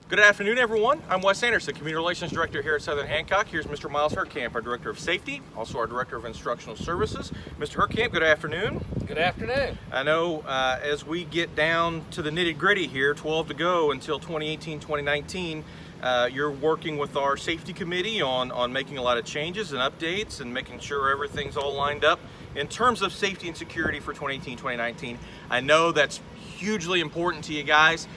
Good afternoon, everyone. I'm Wes Anderson, Community Relations Director here at Southern Hancock. Here's Mr. Miles Hercamp, our Director of Safety, also our Director of Instructional Services. Mr. Hercamp, good afternoon. Good afternoon. I know as we get down to the nitty-gritty here, 12 to go until 2018-2019, you're working with our Safety Committee on making a lot of changes and updates and making sure everything's all lined up in terms of safety and security for 2018-2019. I know that's hugely important to you guys.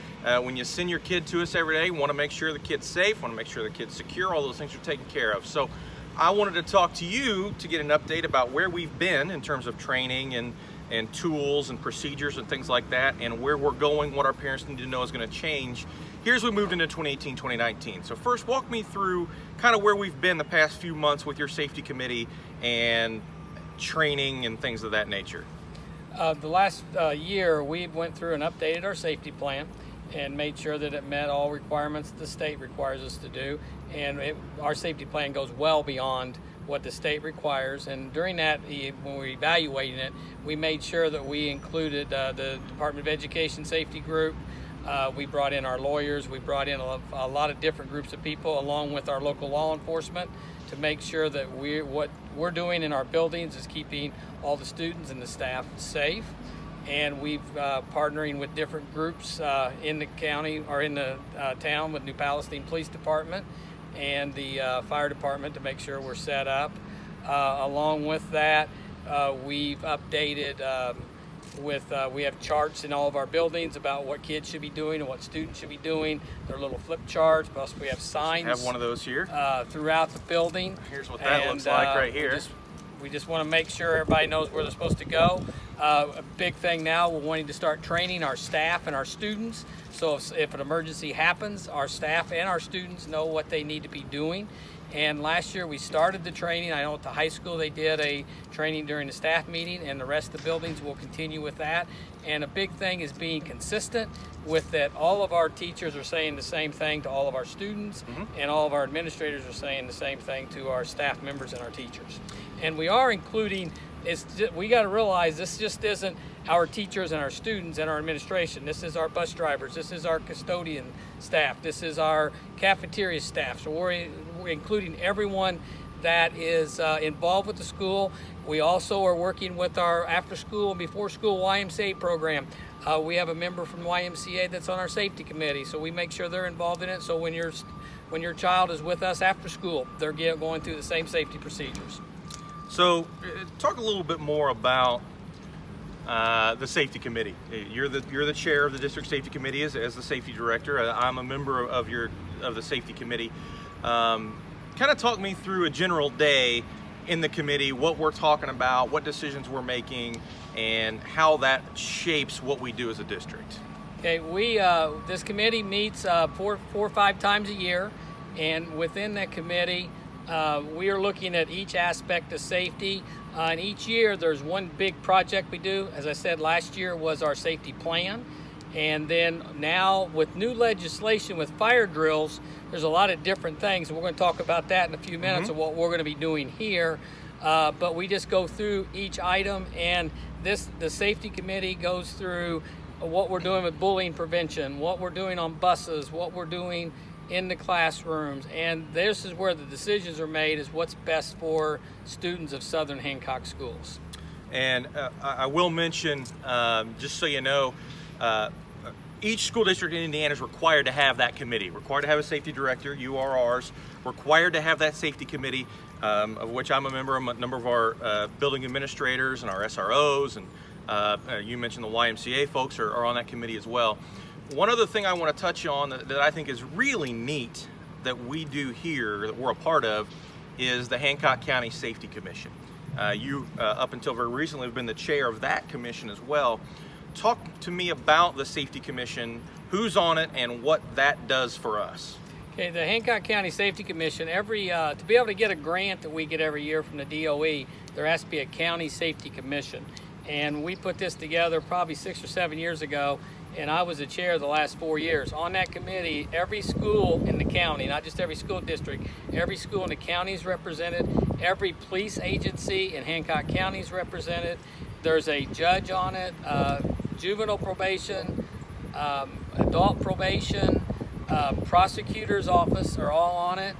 When you send your kid to us every day, we want to make sure the kid's safe, want to make sure the kid's secure, all those things are taken care of. So I wanted to talk to you to get an update about where we've been in terms of training and tools and procedures and things like that, and where we're going, what our parents need to know is going to change here as we moved into 2018-2019. So first, walk me through kind of where we've been the past few months with your safety committee and training and things of that nature. The last year, we went through and updated our safety plan and made sure that it met all requirements the state requires us to do. And our safety plan goes well beyond what the state requires. And during that, when we were evaluating it, we made sure that we included the Department of Education Safety Group. We brought in our lawyers. We brought in a lot of different groups of people along with our local law enforcement to make sure that what we're doing in our buildings is keeping all the students and the staff safe. And we've partnering with different groups in the county or in the town with New Palestine Police Department and the fire department to make sure we're set up. Along with that, we've updated we have charts in all of our buildings about what kids should be doing and what students should be doing. They're little flip charts, plus we have signs. I have one of those here. Throughout the building. Here's what that looks like right here. We just want to make sure everybody knows where they're supposed to go. A big thing now, we're wanting to start training our staff and our students. So if an emergency happens, our staff and our students know what they need to be doing. And last year we started the training. I know at the high school they did a training during the staff meeting, and the rest of the buildings will continue with that. And a big thing is being consistent with that. All of our teachers are saying the same thing to all of our students, and all of our administrators are saying the same thing to our staff members and our teachers. And we are including, we got to realize this just isn't our teachers and our students and our administration. This is our bus drivers, this is our custodian staff, this is our cafeteria staff. So we're including everyone that is involved with the school. We also are working with our after school and before school YMCA program. We have a member from YMCA that's on our safety committee, so we make sure they're involved in it. So when your child is with us after school, they're going through the same safety procedures. So talk a little bit more about the safety committee. You're the chair of the district safety committee as the safety director. I'm a member of the safety committee. Kind of talk me through a general day in the committee, what we're talking about, what decisions we're making, and how that shapes what we do as a district. Okay, this committee meets 4 or 5 times a year, and within that committee, we are looking at each aspect of safety. And each year there's one big project we do. As I said, last year was our safety plan. And then now with new legislation with fire drills, there's a lot of different things. And we're going to talk about that in a few minutes of what we're going to be doing here. But we just go through each item, and the safety committee goes through what we're doing with bullying prevention, what we're doing on buses, what we're doing in the classrooms, and this is where the decisions are made, is what's best for students of Southern Hancock schools. And I will mention, just so you know, each school district in Indiana is required to have that committee, required to have a safety director. You are ours, required to have that safety committee, of which I'm a member. A number of our building administrators and our SROs, and you mentioned the YMCA folks are on that committee as well. One other thing I want to touch on that I think is really neat that we do here, that we're a part of, is the Hancock County Safety Commission. You, up until very recently, have been the chair of that commission as well. Talk to me about the Safety Commission, who's on it, and what that does for us. Okay, the Hancock County Safety Commission, to be able to get a grant that we get every year from the DOE, there has to be a county safety commission. And we put this together probably 6 or 7 years ago, and I was the chair the last 4 years. On that committee, every school in the county, not just every school district, every school in the county is represented, every police agency in Hancock County is represented. There's a judge on it, juvenile probation, adult probation, prosecutor's office are all on it,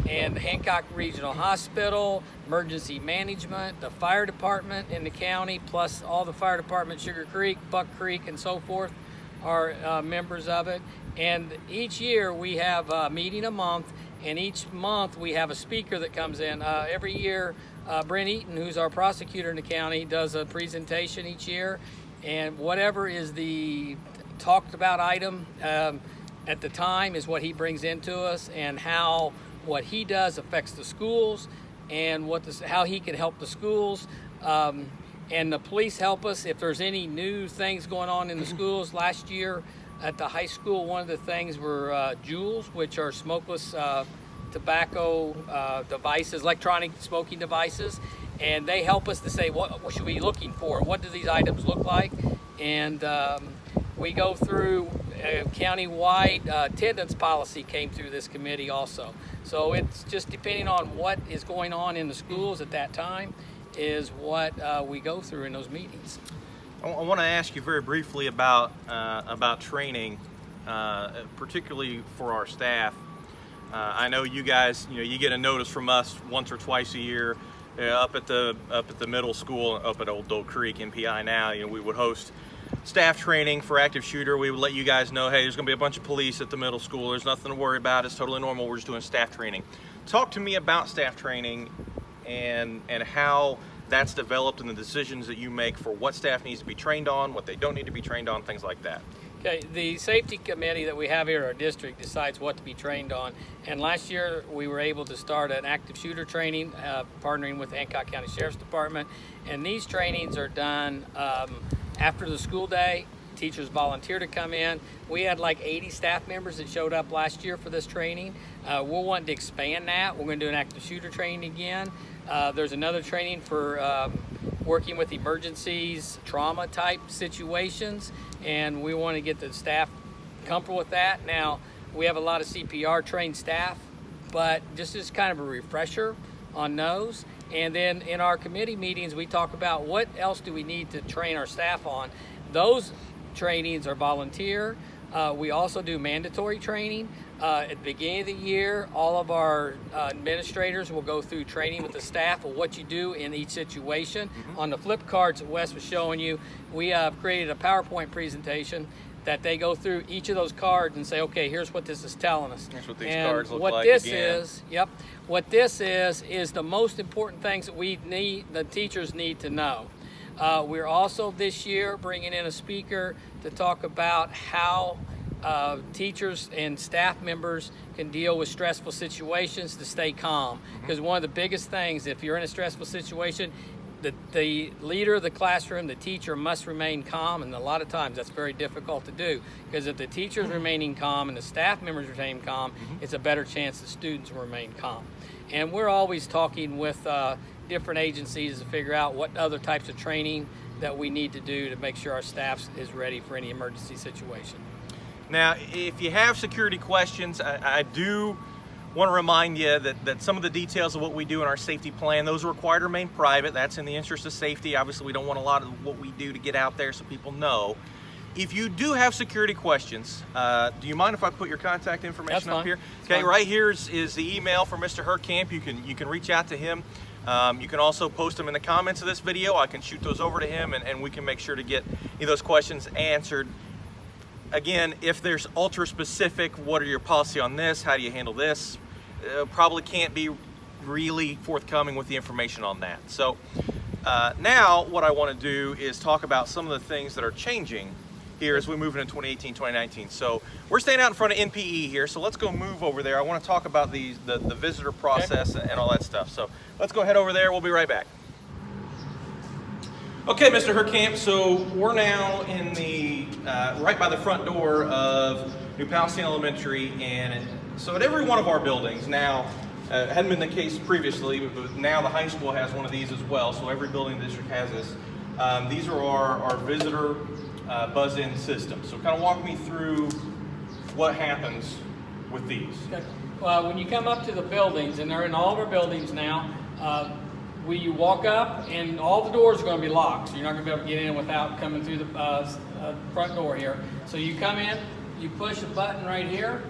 and the Hancock Regional Hospital, emergency management, the fire department in the county, plus all the fire departments, Sugar Creek, Buck Creek, and so forth, are members of it. And each year we have a meeting a month, and each month we have a speaker that comes in. Every year, Brent Eaton, who's our prosecutor in the county, does a presentation each year, and whatever is the talked about item at the time is what he brings into us, and how what he does affects the schools, and how he can help the schools. And the police help us if there's any new things going on in the schools. Last year at the high school, one of the things were Juuls, which are smokeless tobacco devices, electronic smoking devices, and they help us to say what should we be looking for, what do these items look like, and we go through county-wide attendance policy came through this committee also. So it's just depending on what is going on in the schools at that time is what we go through in those meetings. I want to ask you very briefly about training, particularly for our staff. I know you guys, you get a notice from us once or twice a year up at the middle school, up at Old Doe Creek, MPI now. We would host staff training for active shooter. We would let you guys know, hey, there's going to be a bunch of police at the middle school. There's nothing to worry about. It's totally normal. We're just doing staff training. Talk to me about staff training and how that's developed and the decisions that you make for what staff needs to be trained on, what they don't need to be trained on, things like that. Okay, the safety committee that we have here at our district decides what to be trained on. And last year we were able to start an active shooter training, partnering with the Hancock County Sheriff's Department. And these trainings are done after the school day. Teachers volunteer to come in. We had like 80 staff members that showed up last year for this training. We're wanting to expand that. We're going to do an active shooter training again. There's another training for working with emergencies, trauma type situations, and we want to get the staff comfortable with that. Now, we have a lot of CPR trained staff, but just as kind of a refresher on those. And then in our committee meetings, we talk about what else do we need to train our staff on. Those trainings are volunteer. We also do mandatory training. At the beginning of the year, all of our administrators will go through training with the staff of what you do in each situation. On the flip cards that Wes was showing you, we have created a PowerPoint presentation that they go through each of those cards and say, okay, here's what this is telling us. Here's what these cards look like. What this is the most important things that the teachers need to know. We're also this year bringing in a speaker to talk about how teachers and staff members can deal with stressful situations to stay calm. Because one of the biggest things, if you're in a stressful situation, the leader of the classroom, the teacher, must remain calm, and a lot of times that's very difficult to do, because if the teacher's remaining calm and the staff members remain calm, it's a better chance the students will remain calm. And we're always talking with different agencies to figure out what other types of training that we need to do to make sure our staff is ready for any emergency situation. Now, if you have security questions, I do want to remind you that some of the details of what we do in our safety plan, those are required to remain private. That's in the interest of safety. Obviously, we don't want a lot of what we do to get out there so people know. If you do have security questions, do you mind if I put your contact information up here? Okay, right here is the email for Mr. Hercamp. You can reach out to him. You can also post them in the comments of this video. I can shoot those over to him, and we can make sure to get those questions answered. Again, if there's ultra specific, what are your policy on this? How do you handle this? Probably can't be really forthcoming with the information on that. So now what I want to do is talk about some of the things that are changing here as we move into 2018, 2019. So we're staying out in front of NPE here, so let's go move over there. I want to talk about the visitor process and all that stuff. So let's go head over there. We'll be right back. Okay, Mr. Hercamp, so we're now in the right by the front door of New Palestine Elementary, and so at every one of our buildings now, hadn't been the case previously, but now the high school has one of these as well, so every building in the district has this. These are our visitor buzz-in system. So kind of walk me through what happens with these. Okay. Well, when you come up to the buildings, and they're in all of our buildings now, you walk up and all the doors are going to be locked, so you're not going to be able to get in without coming through the front door here. So you come in, you push a button right here,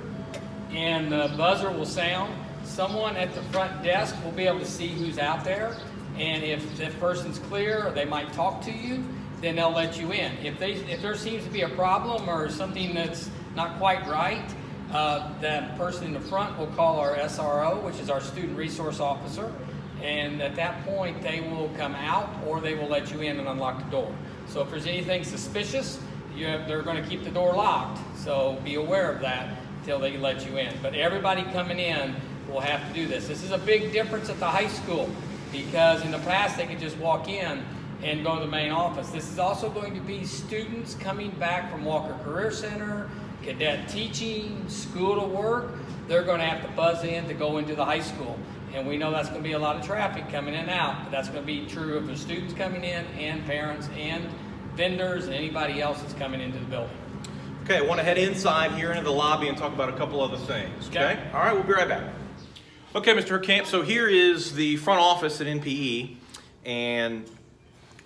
and the buzzer will sound. Someone at the front desk will be able to see who's out there, and if that person's clear or they might talk to you, then they'll let you in. If there seems to be a problem or something that's not quite right, that person in the front will call our SRO, which is our student resource officer, and at that point they will come out or they will let you in and unlock the door. So if there's anything suspicious, they're going to keep the door locked, so be aware of that until they let you in. But everybody coming in will have to do this. This is a big difference at the high school, because in the past they could just walk in and go to the main office. This is also going to be students coming back from Walker Career Center, cadet teaching, school to work. They're going to have to buzz in to go into the high school. And we know that's going to be a lot of traffic coming in and out, but that's going to be true of the students coming in and parents and vendors and anybody else that's coming into the building. Okay, I want to head inside here into the lobby and talk about a couple other things. Okay? All right, we'll be right back. Okay, Mr. Hercamp, so here is the front office at NPE, and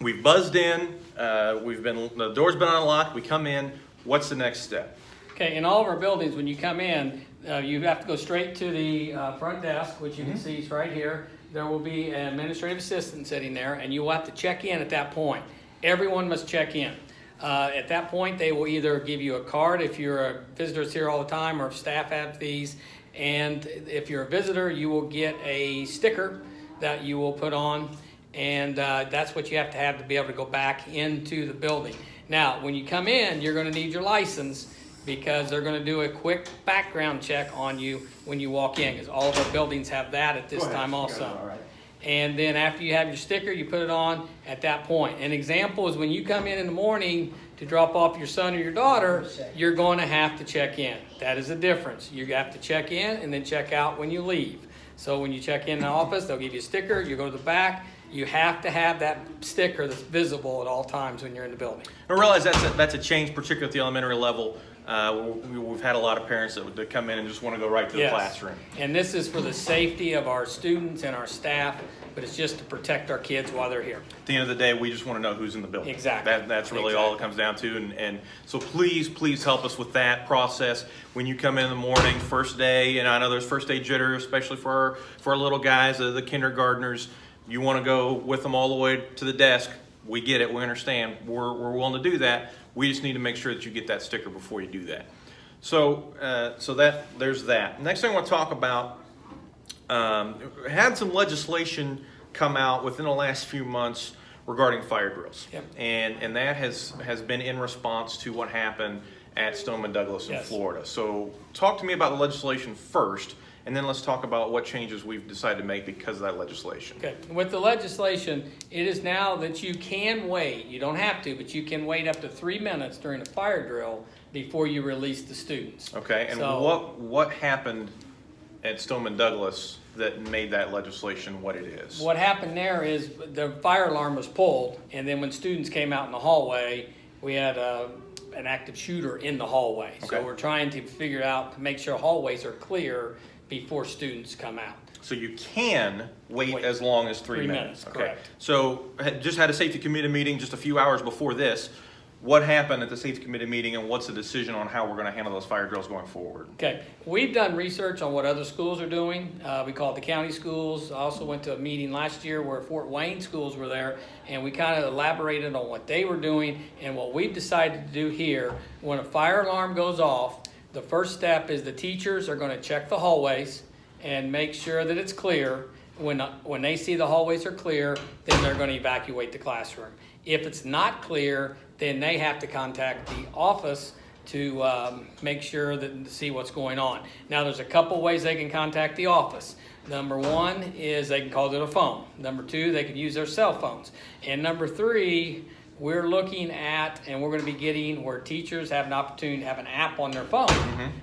we've buzzed in, the door's been unlocked, we come in. What's the next step? Okay, in all of our buildings, when you come in, you have to go straight to the front desk, which you can see is right here. There will be an administrative assistant sitting there, and you will have to check in at that point. Everyone must check in. At that point, they will either give you a card if you're a visitor that's here all the time, or if staff have these. And if you're a visitor, you will get a sticker that you will put on, and that's what you have to be able to go back into the building. Now, when you come in, you're going to need your license, because they're going to do a quick background check on you when you walk in, because all of our buildings have that at this time also. All right. And then after you have your sticker, you put it on at that point. An example is when you come in the morning to drop off your son or your daughter, you're going to have to check in. That is the difference. You have to check in and then check out when you leave. So when you check in the office, they'll give you a sticker. You go to the back. You have to have that sticker that's visible at all times when you're in the building. I realize that's a change, particularly at the elementary level. We've had a lot of parents that come in and just want to go right to the classroom. And this is for the safety of our students and our staff, but it's just to protect our kids while they're here. At the end of the day, we just want to know who's in the building. Exactly. That's really all it comes down to. And so please help us with that process. When you come in the morning, first day, and I know there's first day jitter, especially for our little guys, the kindergartners. You want to go with them all the way to the desk. We get it. We understand. We're willing to do that. We just need to make sure that you get that sticker before you do that. So there's that. Next thing I want to talk about, had some legislation come out within the last few months regarding fire drills. Yep. And that has been in response to what happened at Stoneman Douglas in Florida. So talk to me about the legislation first, and then let's talk about what changes we've decided to make because of that legislation. Okay. With the legislation, it is now that you can wait. You don't have to, but you can wait up to 3 minutes during a fire drill before you release the students. Okay. And so, what happened at Stoneman Douglas that made that legislation what it is? What happened there is the fire alarm was pulled, and then when students came out in the hallway, we had an active shooter in the hallway. Okay. So we're trying to figure out to make sure hallways are clear before students come out. So you can wait as long as 3 minutes. Okay. Correct. So just had a safety committee meeting just a few hours before this. What happened at the safety committee meeting, and what's the decision on how we're going to handle those fire drills going forward? Okay, we've done research on what other schools are doing. We call it the county schools. I also went to a meeting last year where Fort Wayne schools were there, and we kind of elaborated on what they were doing and what we've decided to do here. When a fire alarm goes off, the first step is the teachers are going to check the hallways and make sure that it's clear. When they see the hallways are clear, then they're going to evacuate the classroom. If it's not clear, then they have to contact the office to make sure that to see what's going on. Now, there's a couple ways they can contact the office. Number one is they can call to the phone. Number two, they can use their cell phones. And number three, we're looking at, and we're going to be getting where teachers have an opportunity to have an app on their phone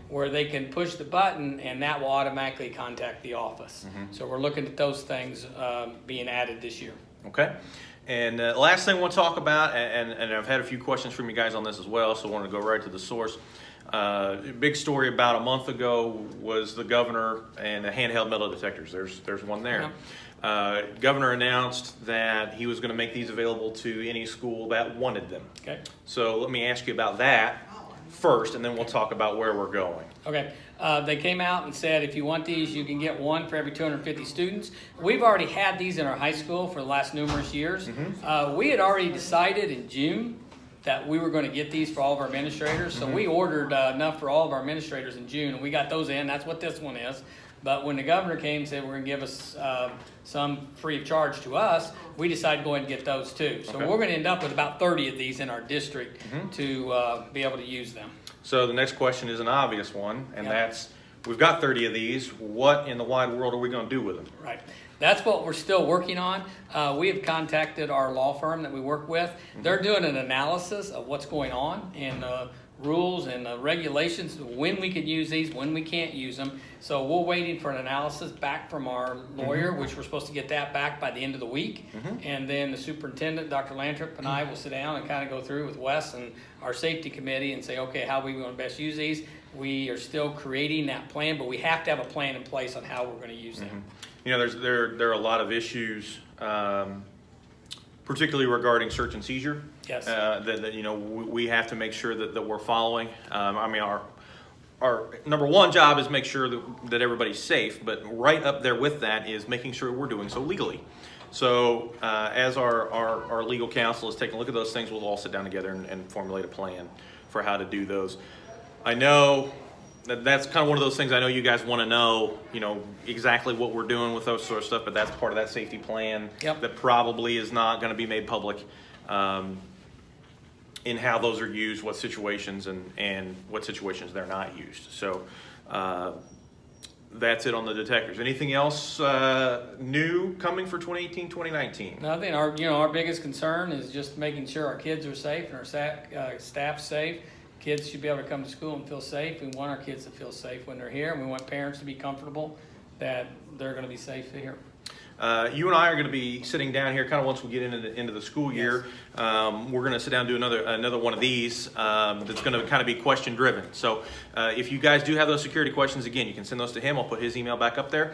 where they can push the button and that will automatically contact the office. So we're looking at those things being added this year. Okay. And last thing we'll talk about, and I've had a few questions from you guys on this as well, so I want to go right to the source. Big story about a month ago was the governor and the handheld metal detectors. There's one there. Governor announced that he was going to make these available to any school that wanted them. Okay. So let me ask you about that. first, and then we'll talk about where we're going. Okay. They came out and said if you want these, you can get one for every 250 students. We've already had these in our high school for the last numerous years. We had already decided in June that we were going to get these for all of our administrators. So we ordered enough for all of our administrators in June, and we got those in. That's what this one is. But when the governor came and said we're going to give us some free of charge to us, we decided to go ahead and get those too. So we're going to end up with about 30 of these in our district to be able to use them. So the next question is an obvious one, and that's, we've got 30 of these. What in the wide world are we going to do with them? Right. That's what we're still working on. We have contacted our law firm that we work with. They're doing an analysis of what's going on and rules and regulations, when we can use these, when we can't use them. So we're waiting for an analysis back from our lawyer, which we're supposed to get that back by the end of the week. And then the superintendent, Dr. Lantrip, and I will sit down and kind of go through with Wes and our safety committee and say, okay, how are we going to best use these? We are still creating that plan, but we have to have a plan in place on how we're going to use them. You know, there are a lot of issues, particularly regarding search and seizure. Yes. That you know, we have to make sure that we're following. I mean, our number one job is make sure that everybody's safe, but right up there with that is making sure we're doing so legally. So as our legal counsel is taking a look at those things, we'll all sit down together and formulate a plan for how to do those. I know that's kind of one of those things I know you guys want to know, you know, exactly what we're doing with those sort of stuff, but that's part of that safety plan that probably is not going to be made public in how those are used, what situations, and what situations they're not used. So that's it on the detectors. Anything else new coming for 2018, 2019? Nothing. Our biggest concern is just making sure our kids are safe and our staff's safe. Kids should be able to come to school and feel safe. We want our kids to feel safe when they're here, and we want parents to be comfortable that they're going to be safe here. You and I are going to be sitting down here kind of once we get into the school year. We're going to sit down and do another one of these that's going to kind of be question driven. So if you guys do have those security questions, again, you can send those to him. I'll put his email back up there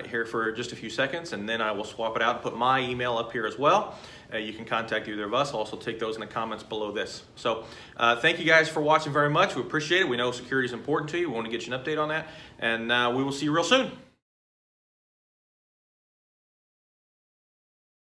here for just a few seconds, and then I will swap it out and put my email up here as well. You can contact either of us. I'll also take those in the comments below this. So thank you guys for watching very much. We appreciate it. We know security is important to you. We want to get you an update on that, and we will see you real soon.